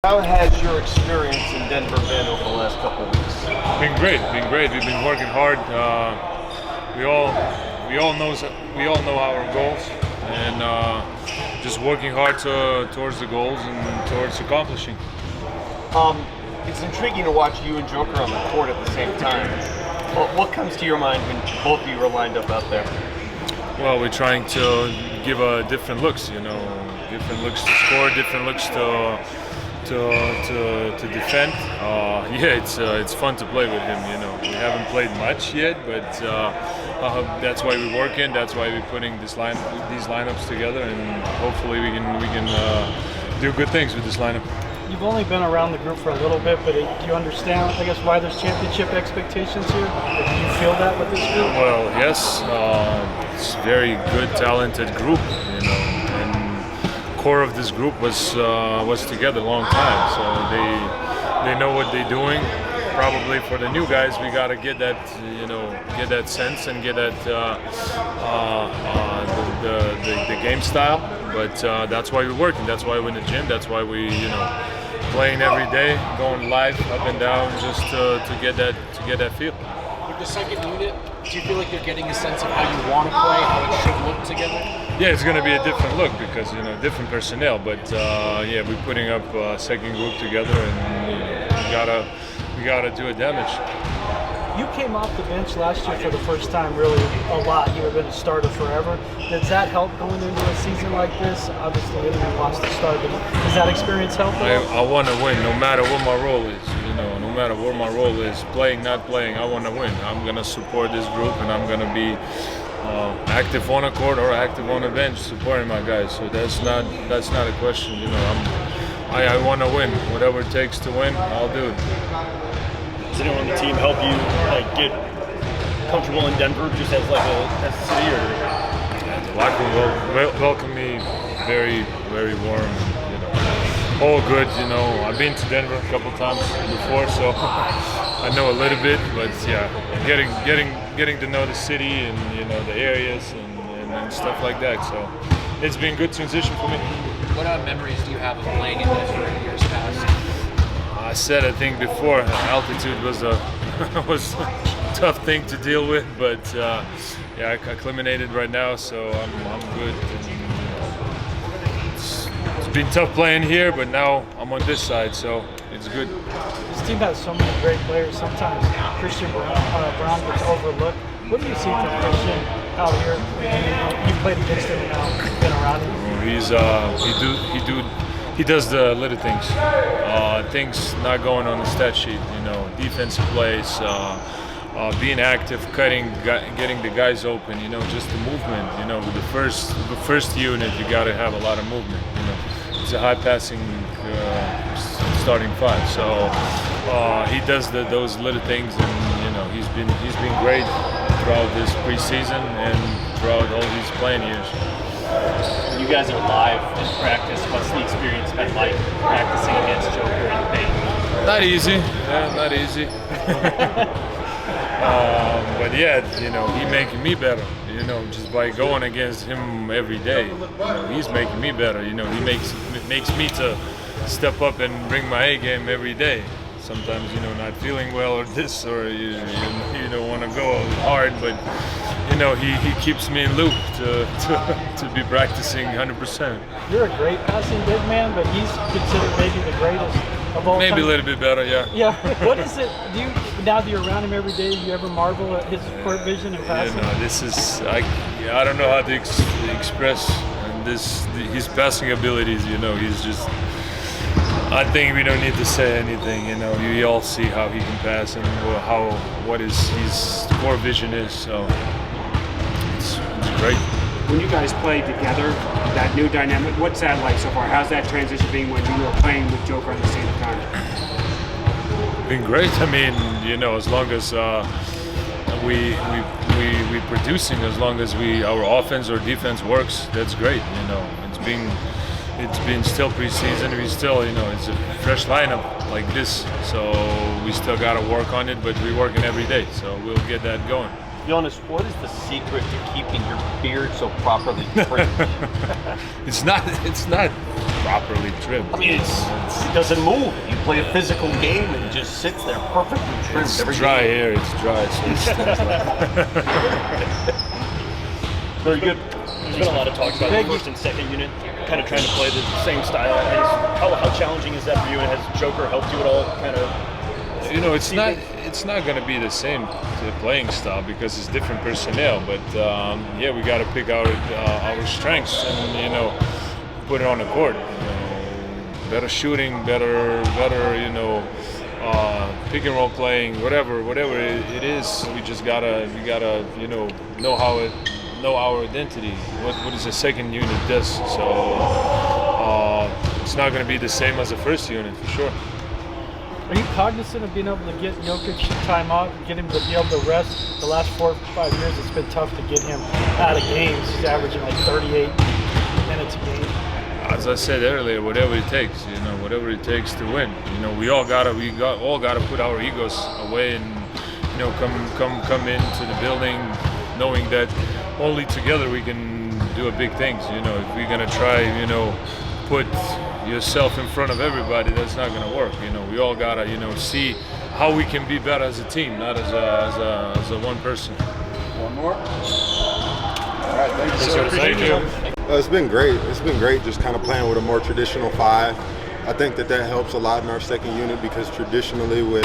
How has your experience in Denver been over the last couple of weeks? Been great. We've been working hard. We all know our goals, and just working hard towards the goals and towards accomplishing. It's intriguing to watch you and Joker on the court at the same time. What comes to your mind when both of you are lined up out there? Well, we're trying to give different looks. Different looks to score, different looks to defend. It's fun to play with him. We haven't played much yet, but that's why we're working. That's why we're putting these lineups together, and hopefully we can do good things with this lineup. You've only been around the group for a little bit, but do you understand, I guess, why there's championship expectations here? Do you feel that with this group? Well, yes. It's a very good, talented group, and core of this group was together a long time, so they know what they're doing. Probably for the new guys, we gotta get that sense and get that the game style. But that's why we're working. That's why we're in the gym. That's why we playing every day, going live up and down, just to get that feel. With the second unit, do you feel like you're getting a sense of how you want to play, how it should look together? Yeah, it's going to be a different look because different personnel. But we're putting up a second group together, and we gotta do a damage. You came off the bench last year for the first time really a lot. You have been a starter forever. Does that help going into a season like this? Obviously, you lost the start, but does that experience help? I want to win no matter what my role is. No matter what my role is, playing, not playing, I want to win. I'm going to support this group, and I'm going to be active on a court or active on a bench supporting my guys. So that's not a question. I want to win. Whatever it takes to win, I'll do it. Does anyone on the team help you get comfortable in Denver just as a city? Or? Yeah, the locker room will welcome me very, very warm. All good. I've been to Denver a couple times before, so I know a little bit. But yeah, getting to know the city and the areas and stuff like that. So it's been a good transition for me. What memories do you have of playing in Denver in years past? I said, I think before, altitude was a tough thing to deal with, but I acclimated right now, so I'm good. It's been tough playing here, but now I'm on this side, so it's good. This team has so many great players. Sometimes Christian Brown gets overlooked. What do you see from Christian out here? You played against him now, been around him. He does the little things. Things not going on the stat sheet. Defensive plays, being active, cutting, getting the guys open. Just the movement. With the first unit, you got to have a lot of movement. It's a high passing starting five. So he does those little things, and he's been great throughout this preseason and throughout all these playing years. When you guys are live in practice, what's the experience been like practicing against Joker and Peyton? Not easy. Yeah, not easy. But yeah, he making me better. Just by going against him every day, he's making me better. He makes me to step up and bring my A game every day. Sometimes not feeling well or this or you don't want to go hard, but he keeps me in loop to be practicing 100%. You're a great passing big man, but he's considered maybe the greatest of all time. Maybe a little bit better, yeah. Yeah. What is it? Now that you're around him every day, do you ever marvel at his court vision and passing? This is I don't know how to express his passing abilities. He's just. I think we don't need to say anything. You all see how he can pass and what his core vision is. So it's great. When you guys play together, that new dynamic, what's that like so far? How's that transition been when you were playing with Joker at the same time? Been great. I mean, as long as we producing, as long as our offense or defense works, that's great. It's been still preseason. We still, it's a fresh lineup like this, so we still got to work on it. But we're working every day, so we'll get that going. Jonas, what is the secret to keeping your beard so properly trimmed? It's not properly trimmed. I mean, it doesn't move. You play a physical game and it just sits there perfectly trimmed. It's every dry game. hair. It's dry, so it stays like. Very good. There's been a lot of talk about the first and second unit kind of trying to play the same style. How challenging is that for you, and has Joker helped you at all? Kind of, You know, it's not going to be the same playing style because it's different personnel. But yeah, we got to pick our strengths and put it on the court. Better shooting, better pick and roll playing, whatever it is. We just gotta know our identity. What is the second unit does. So it's not going to be the same as the first unit for sure. Are you cognizant of being able to get Jokic time out and get him to be able to rest? The last 4 or 5 years, it's been tough to get him out of games. He's averaging like 38 minutes a game. As I said earlier, whatever it takes, whatever it takes to win. We all gotta put our egos away and come into the building knowing that only together we can do big things. If we're gonna try, put yourself in front of everybody, that's not gonna work. We all gotta, see how we can be better as a team, not as a one person. One more. All right, thank you, sir. Thank you. It's been great. It's been great just kind of playing with a more traditional 5. I think that helps a lot in our second unit because traditionally with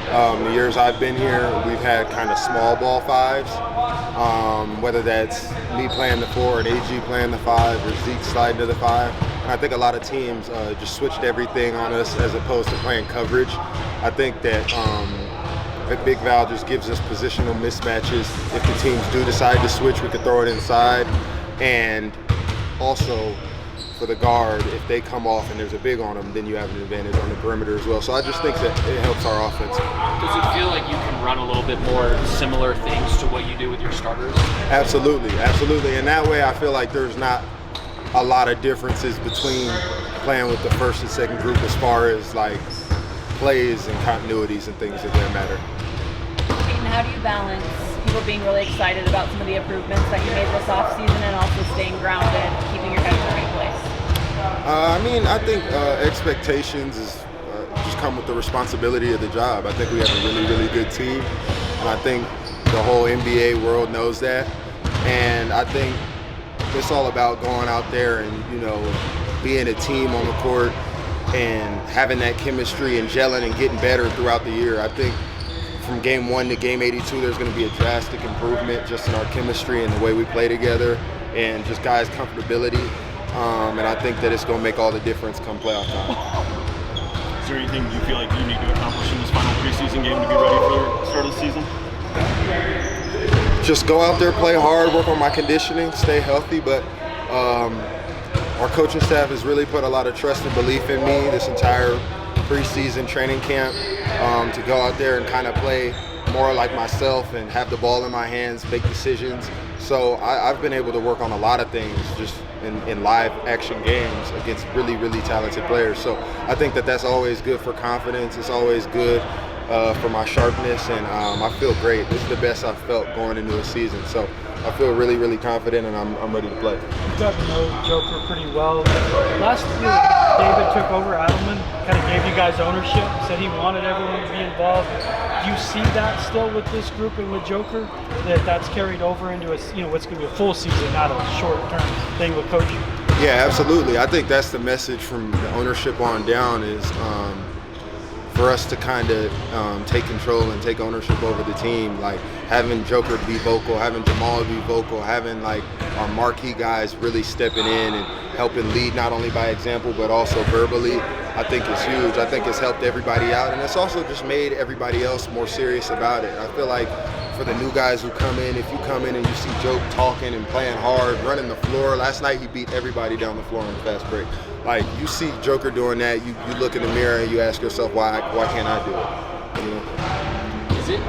the years I've been here, we've had kind of small ball 5s, whether that's me playing the 4 and AG playing the 5 or Zeke sliding to the 5. And I think a lot of teams just switched everything on us as opposed to playing coverage. I think that Big Val just gives us positional mismatches. If the teams do decide to switch, we can throw it inside. And also for the guard, if they come off and there's a big on them, then you have an advantage on the perimeter as well. So I just think that it helps our offense. does it feel like you can run a little bit more similar things to what you do with your starters? Absolutely. And that way I feel like there's not a lot of differences between playing with the first and second group as far as like plays and continuities and things that matter. Peyton, how do you balance people being really excited about some of the improvements that you made this offseason and also staying grounded, keeping your head in the right place? I think expectations is just come with the responsibility of the job. I think we have a really, really good team, and I think the whole NBA world knows that. And I think it's all about going out there and, being a team on the court and having that chemistry and gelling and getting better throughout the year. I think from game 1 to game 82, there's going to be a drastic improvement just in our chemistry and the way we play together and just guys' comfortability. And I think that it's going to make all the difference come playoff time. Is there anything you feel like you need to accomplish in this final preseason game to be ready for the start of the season? Just go out there, play hard, work on my conditioning, stay healthy. But our coaching staff has really put a lot of trust and belief in me this entire preseason training camp to go out there and kind of play more like myself and have the ball in my hands, make decisions. So I've been able to work on a lot of things just in live action games against really, really talented players. So I think that that's always good for confidence. It's always good for my sharpness, and I feel great. This is the best I've felt going into a season. So I feel really, really confident, and I'm ready to play. You got to know Joker pretty well. Last year, David took over. Adelman kind of gave you guys ownership, said he wanted everyone to be involved. Do you see that still with this group and with Joker, that's carried over into what's going to be a full season, not a short-term thing with Coach? Yeah, absolutely. I think that's the message from the ownership on down is for us to kind of take control and take ownership over the team, like having Joker be vocal, having Jamal be vocal, having like our marquee guys really stepping in and helping lead not only by example but also verbally. I think it's huge. I think it's helped everybody out, and it's also just made everybody else more serious about it. I feel like for the new guys who come in, if you come in and you see Joke talking and playing hard, running the floor, last night he beat everybody down the floor on the fast break. Like, you see Joker doing that, you look in the mirror and you ask yourself, why can't I do it? Is it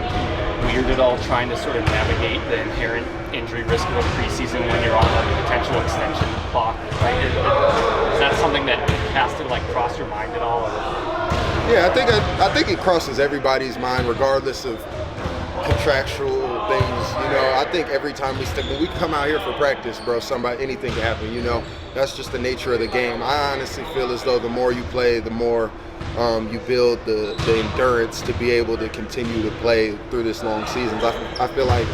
weird at all trying to sort of navigate the inherent injury risk of a preseason when you're on a potential extension clock? Right? Is that something that has to cross your mind at all? Yeah, I think it crosses everybody's mind, regardless of contractual little things. I think every time when we come out here for practice, bro, anything can happen. That's just the nature of the game. I honestly feel as though the more you play, the more you build the endurance to be able to continue to play through this long seasons. I feel like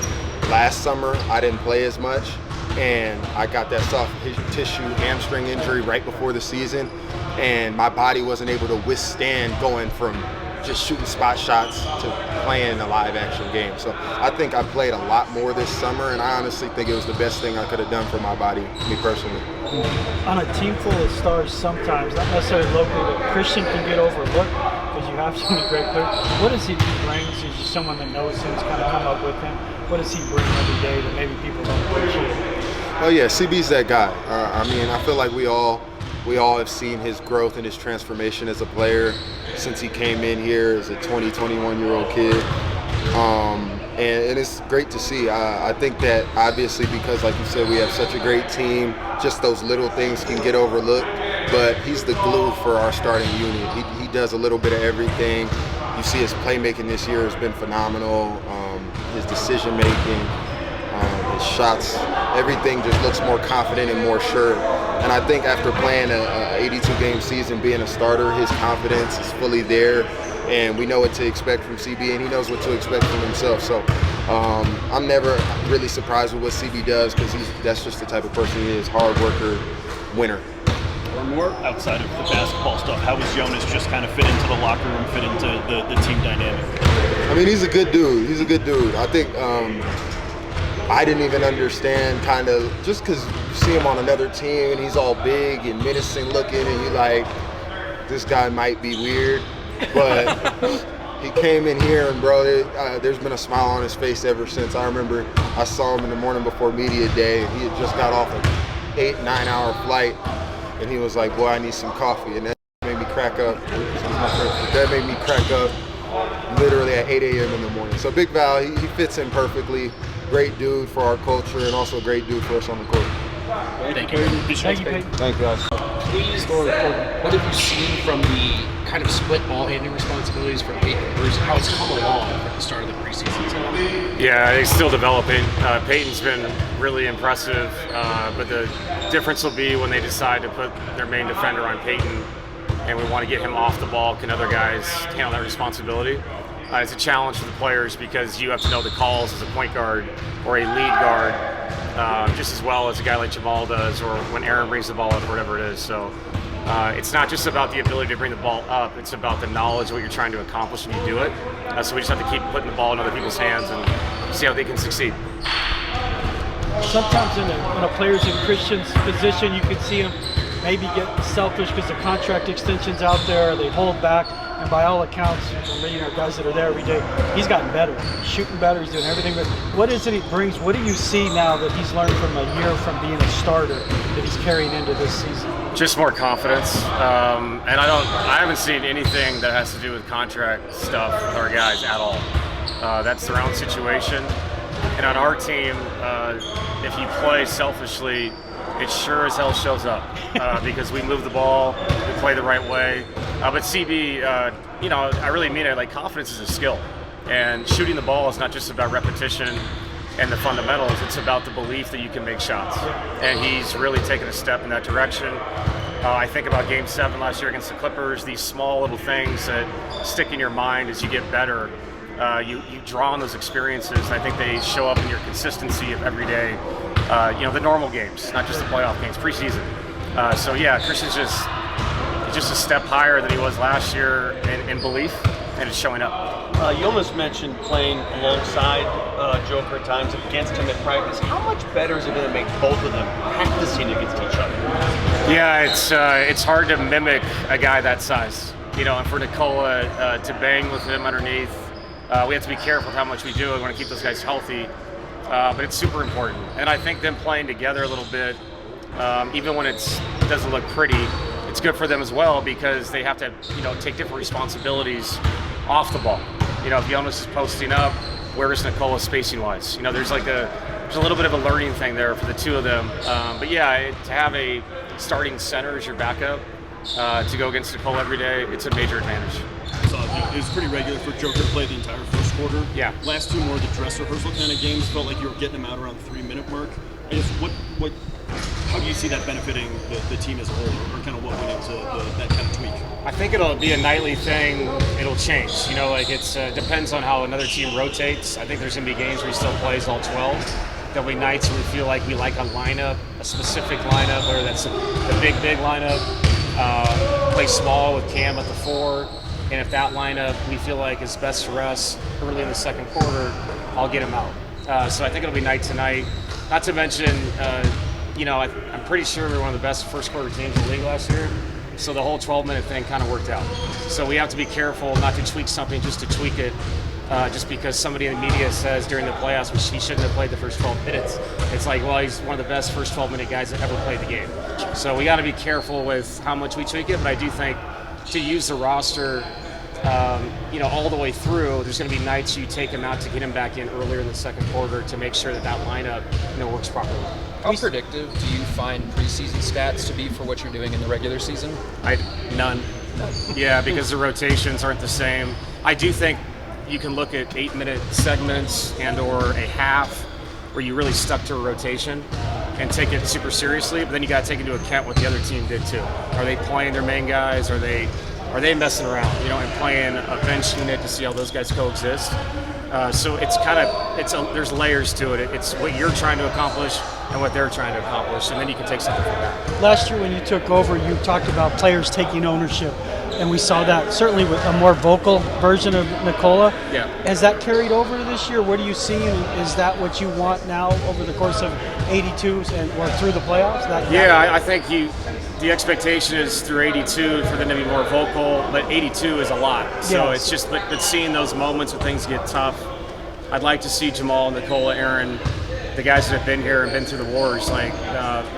last summer I didn't play as much, and I got that soft tissue hamstring injury right before the season, and my body wasn't able to withstand going from just shooting spot shots to playing a live action game. So I think I played a lot more this summer, and I honestly think it was the best thing I could have done for my body, me personally. On a team full of stars sometimes, not necessarily locally, but Christian can get overlooked because you have so many great players. What does he bring? Is he someone that knows him, has kind of come up with him? What does he bring every day that maybe people don't appreciate? Oh yeah, CB's that guy. I feel like we all have seen his growth and his transformation as a player since he came in here as a 21-year-old kid. And it's great to see. I think that obviously because, like you said, we have such a great team, just those little things can get overlooked, but he's the glue for our starting unit. He does a little bit of everything. You see his playmaking this year has been phenomenal. His decision making, his shots, everything just looks more confident and more sure. And I think after playing a 82-game season, being a starter, his confidence is fully there, and we know what to expect from CB, and he knows what to expect from himself. So I'm never really surprised with what CB does because that's just the type of person he is, hard worker, winner. Or more outside of the basketball stuff, how does Jonas just kind of fit into the locker room, fit into the team dynamic? He's a good dude. I think I didn't even understand just because you see him on another team and he's all big and menacing looking and you like, this guy might be weird. But he came in here and bro, there's been a smile on his face ever since. I remember I saw him in the morning before media day and he had just got off an 8-9 hour flight and he was like, boy, I need some coffee. And that made me crack up. That made me crack up literally at 8 a.m. in the morning. So Big Val, he fits in perfectly. Great dude for our culture and also a great dude for us on the court. Thank you. Thank you, Peyton. Thank you, guys. Please, what have you seen from the kind of split ball handling responsibilities from Peyton and Bruce, how it's come along at the start of the preseason? Yeah, he's still developing. Peyton's been really impressive, but the difference will be when they decide to put their main defender on Peyton and we want to get him off the ball. Can other guys handle that responsibility? It's a challenge for the players because you have to know the calls as a point guard or a lead guard just as well as a guy like Jamal does or when Aaron brings the ball up or whatever it is. So it's not just about the ability to bring the ball up, it's about the knowledge of what you're trying to accomplish when you do it. So we just have to keep putting the ball in other people's hands and see how they can succeed. Sometimes when a player's in Christian's position, you can see him maybe get selfish because the contract extension's out there, or they hold back. And by all accounts, from guys that are there every day, he's gotten better. He's shooting better, he's doing everything. But what is it he brings? What do you see now that he's learned from a year from being a starter that he's carrying into this season? Just more confidence. And I haven't seen anything that has to do with contract stuff with our guys at all. That's their own situation. And on our team, if you play selfishly, it sure as hell shows up because we move the ball, we play the right way. But CB, I really mean it. Like, confidence is a skill, and shooting the ball is not just about repetition and the fundamentals. It's about the belief that you can make shots, and he's really taken a step in that direction. I think about Game 7 last year against the Clippers. These small little things that stick in your mind as you get better. You draw on those experiences. I think they show up in your consistency of every day. The normal games, not just the playoff games, preseason. So yeah, Christian's just a step higher than he was last year in belief, and it's showing up. You almost mentioned playing alongside Joker at times, against him at practice. How much better is it going to make both of them practicing against each other? Yeah, it's hard to mimic a guy that size. And for Nikola to bang with him underneath, we have to be careful with how much we do. We want to keep those guys healthy, but it's super important. And I think them playing together a little bit, even when it doesn't look pretty, it's good for them as well because they have to, take different responsibilities off the ball. If Jonas is posting up, where is Nikola spacing wise? There's a little bit of a learning thing there for the two of them. But yeah, to have a starting center as your backup to go against Nikola every day, it's a major advantage. So it was pretty regular for Joker to play the entire first quarter. Yeah. Last two more of the dress rehearsal kind of games felt like you were getting them out around the 3-minute mark. I guess how do you see that benefiting the team as a whole, or kind of what went into that kind of tweak? I think it'll be a nightly thing. It'll change. Like it depends on how another team rotates. I think there's going to be games where he still plays all 12. There'll be nights where we feel like we like a lineup, a specific lineup, whether that's the big lineup, play small with Cam at the 4. And if that lineup we feel like is best for us early in the second quarter, I'll get him out. So I think it'll be night to night. Not to mention, I'm pretty sure we were one of the best first quarter teams in the league last year. So the whole 12-minute thing kind of worked out. So we have to be careful not to tweak something just to tweak it. Just because somebody in the media says during the playoffs he shouldn't have played the first 12 minutes. It's like, well, he's one of the best first 12-minute guys that ever played the game. So we got to be careful with how much we tweak it, but I do think to use the roster, all the way through, there's going to be nights you take him out to get him back in earlier in the second quarter to make sure that lineup works properly. How predictive do you find preseason stats to be for what you're doing in the regular season? None. Yeah, because the rotations aren't the same. I do think you can look at 8-minute segments and or a half where you really stuck to a rotation and take it super seriously, but then you got to take into account what the other team did too. Are they playing their main guys? Are they messing around, and playing a bench unit to see how those guys coexist? So there's layers to it. It's what you're trying to accomplish and what they're trying to accomplish, and then you can take something from that. Last year when you took over, you talked about players taking ownership, and we saw that certainly with a more vocal version of Nikola. Yeah. Has that carried over to this year? What are you seeing? Is that what you want now over the course of 82 or through the playoffs? I think the expectation is through 82 for them to be more vocal, but 82 is a lot. So It's just but seeing those moments when things get tough. I'd like to see Jamal, Nikola, Aaron, the guys that have been here and been through the wars, like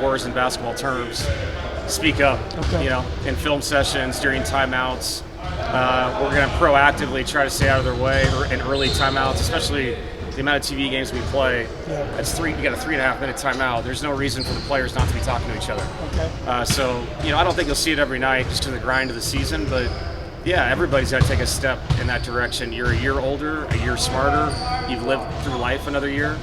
wars in basketball terms, speak up. Okay. In film sessions, during timeouts. We're going to proactively try to stay out of their way in early timeouts, especially the amount of TV games we play. Yeah. You got a 3.5-minute timeout. There's no reason for the players not to be talking to each other. Okay. I don't think you'll see it every night just to the grind of the season, but yeah, everybody's got to take a step in that direction. You're a year older, a year smarter. You've lived through life another year.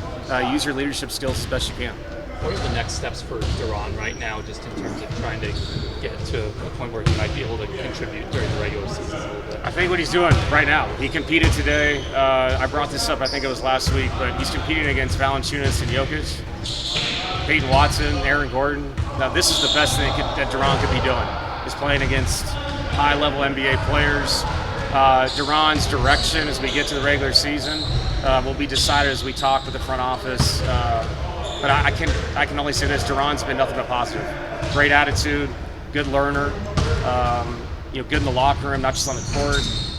Use your leadership skills as best you can. What are the next steps for Duran right now, just in terms of trying to get to a point where he might be able to contribute during the regular season a little bit? I think what he's doing right now, he competed today. I brought this up, I think it was last week, but he's competing against Valančiūnas and Jokic, Peyton Watson, Aaron Gordon. Now this is the best thing that Duran could be doing, is playing against high-level NBA players. Duran's direction as we get to the regular season will be decided as we talk with the front office. But I can only say this: Duran's been nothing but positive. Great attitude, good learner, good in the locker room, not just on the court.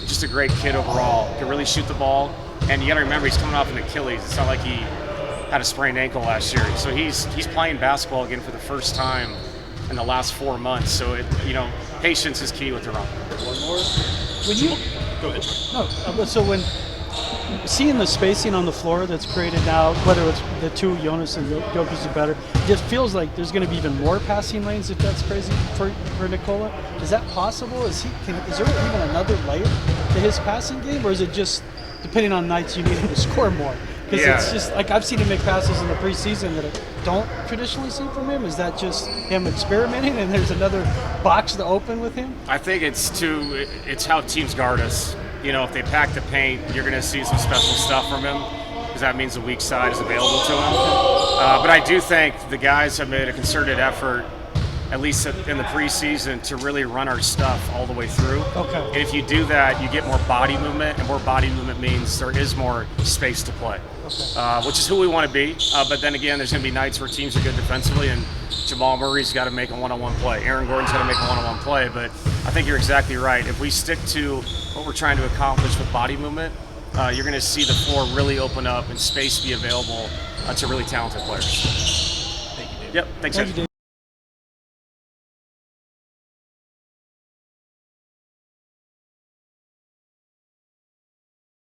Just a great kid overall. Can really shoot the ball, and you got to remember he's coming off an Achilles. It's not like he had a sprained ankle last year, so he's playing basketball again for the first time in the last 4 months. So patience is key with Duran. One more. When you go ahead. No, so when seeing the spacing on the floor that's created now, whether it's the two, Jonas and Jokic are better, it just feels like there's going to be even more passing lanes if that's crazy for Nikola. Is that possible? Is there even another layer to his passing game, or is it just depending on nights you need him to score more? Because it's just like I've seen him make passes in the preseason that I don't traditionally see from him. Is that just him experimenting and there's another box to open with him? I think it's how teams guard us. If they pack the paint, you're going to see some special stuff from him because that means the weak side is available to him. But I do think the guys have made a concerted effort, at least in the preseason, to really run our stuff all the way through. Okay. And if you do that, you get more body movement, and more body movement means there is more space to play, which is who we want to be. But then again, there's going to be nights where teams are good defensively, and Jamal Murray's got to make a one-on-one play. Aaron Gordon's got to make a one-on-one play. But I think you're exactly right. If we stick to what we're trying to accomplish with body movement, you're going to see the floor really open up and space be available to really talented players. Thank you, Dave. Yep. Thanks, Thank you, Dave.